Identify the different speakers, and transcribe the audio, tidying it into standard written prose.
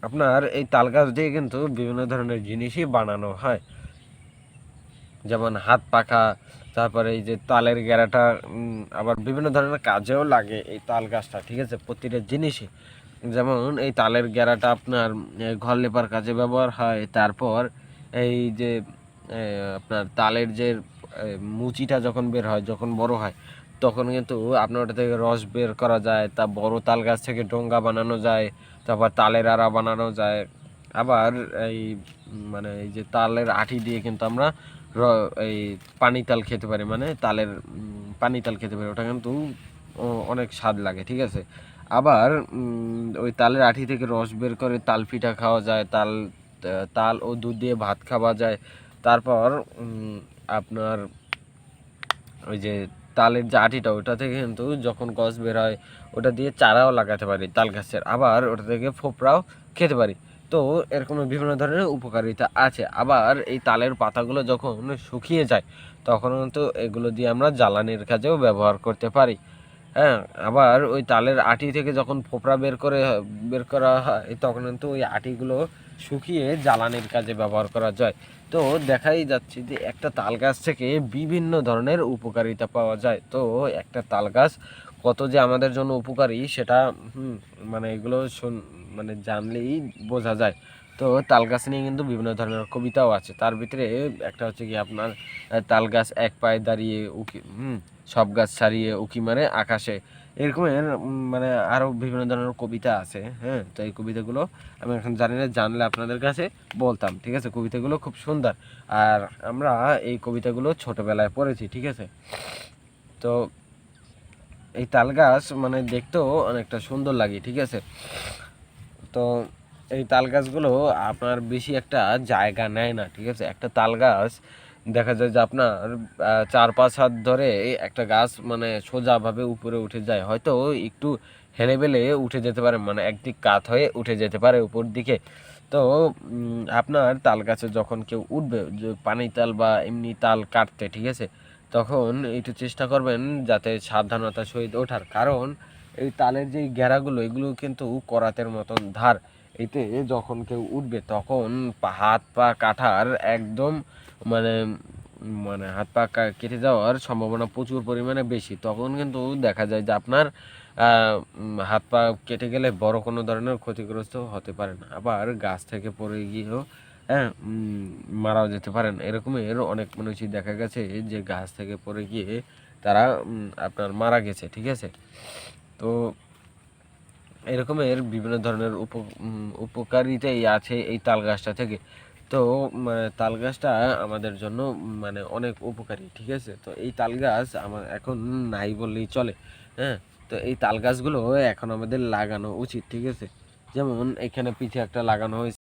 Speaker 1: আপনার এই তাল গাছ দিয়ে কিন্তু বিভিন্ন ধরনের জিনিসই বানানো হয়, যেমন হাত পাখা, তারপরে এই যে তালের গেরাটা, আবার বিভিন্ন ধরনের কাজেও লাগে এই তাল গাছটা, ঠিক আছে, প্রতিটা জিনিসই। যেমন এই তালের গেরাটা আপনার ঘর লেপার কাজে ব্যবহার হয়। তারপর এই যে আপনার তালের যে মুচিটা যখন বের হয়, যখন বড় হয়, তখন কিন্তু আপনার ওটা থেকে রস বের করা যায়। তা বড় তাল গাছ থেকে ডোঙ্গা বানানো যায়, তারপর তালের আড়া বানানো যায়। আবার এই মানে এই যে তালের আঠি দিয়ে কিন্তু আমরা এই পানি তাল খেতে পারি, মানে তালের পানি তাল খেতে পারি, ওটা কিন্তু অনেক স্বাদ লাগে, ঠিক আছে। আবার ওই তালের আঠি থেকে রস বের করে তাল পিঠা খাওয়া যায়, তাল ও দুধ দিয়ে ভাত খাওয়া যায়। তারপর আপনার ওই যে তালের যে আটিটা, ওটা থেকে কিন্তু যখন গছ বের হয়, ওটা দিয়ে চারাও লাগাতে পারি তাল গাছের, আবার ওটা থেকে ফোপরাও খেতে পারি। তো এরকম বিভিন্ন ধরনের উপকারিতা আছে। আবার এই তালের পাতাগুলো যখন শুকিয়ে যায়, তখন কিন্তু এগুলো দিয়ে আমরা জ্বালানির কাজেও ব্যবহার করতে পারি। হ্যাঁ, আবার ওই তালের আটি থেকে যখন ফোপরা বের করা হয়, তখন কিন্তু ওই আটিগুলো শুকিয়ে জ্বালানির কাজে ব্যবহার করা যায়। তো দেখাই যাচ্ছে যে একটা তাল গাছ থেকে বিভিন্ন ধরনের উপকারিতা পাওয়া যায়। তো একটা তাল গাছ কত যে আমাদের জন্য উপকারী সেটা মানে এগুলো মানে জানলেই বোঝা যায়। তো তাল গাছ নিয়ে কিন্তু বিভিন্ন ধরনের কবিতাও আছে। তার ভিতরে একটা হচ্ছে কি আপনার তাল গাছ এক পায়ে দাঁড়িয়ে উকি সব গাছ ছাড়িয়ে উকি মারে আকাশে, এরকমের মানে আরও বিভিন্ন ধরনের কবিতা আছে। হ্যাঁ, তো এই কবিতাগুলো আমি এখন জানি না, জানলে আপনাদের কাছে বলতাম, ঠিক আছে। কবিতাগুলো খুব সুন্দর, আর আমরা এই কবিতাগুলো ছোটবেলায় পড়েছি, ঠিক আছে। তো এই তাল গাছ মানে দেখতেও অনেকটা সুন্দর লাগে, ঠিক আছে। তো এই তাল গাছগুলো আপনার বেশি একটা জায়গা নেয় না, ঠিক আছে। একটা তাল গাছ দেখা যায় যে আপনার 4-5 হাত ধরে একটা গাছ মানে সোজাভাবে উপরে উঠে যায়, হয়তো একটু হেলে বেলে উঠে যেতে পারে, মানে একদিক কাত হয়ে উঠে যেতে পারে উপর দিকে। তো আপনার তাল গাছে যখন কেউ উঠবে, যে পানি তাল বা এমনি তাল কাটতে, ঠিক আছে, তখন একটু চেষ্টা করবেন যাতে সাবধানতার সহিত ওঠার, কারণ এই তালের যে ঘেরাগুলো, এগুলো কিন্তু করাতের মতন ধার। এতে যখন কেউ উঠবে তখন হাত পা কাটার একদম মানে মানে হাত পা কেটে যাওয়ার সম্ভাবনা প্রচুর পরিমাণে বেশি। তখন কিন্তু দেখা যায় যে আপনার হাত পা কেটে গেলে বড় কোনো ধরনের ক্ষতিগ্রস্ত হতে পারেন, আবার গাছ থেকে পড়ে গিয়েও হ্যাঁ মারাও যেতে পারেন। এরকমের অনেক মানুষই দেখা গেছে যে গাছ থেকে পড়ে গিয়ে তারা আপনার মারা গেছে, ঠিক আছে। তো এরকমের বিভিন্ন ধরনের উপকারিতাই আছে এই তাল গাছটা থেকে। তো মানে তাল গাছটা আমাদের জন্য মানে অনেক উপকারী, ঠিক আছে। তো এই তাল গাছ আমার এখন নাই বললেই চলে। হ্যাঁ, তো এই তাল গাছগুলো এখন আমাদের লাগানো উচিত, ঠিক আছে। যেমন এখানে পিছে একটা লাগানো হয়েছে।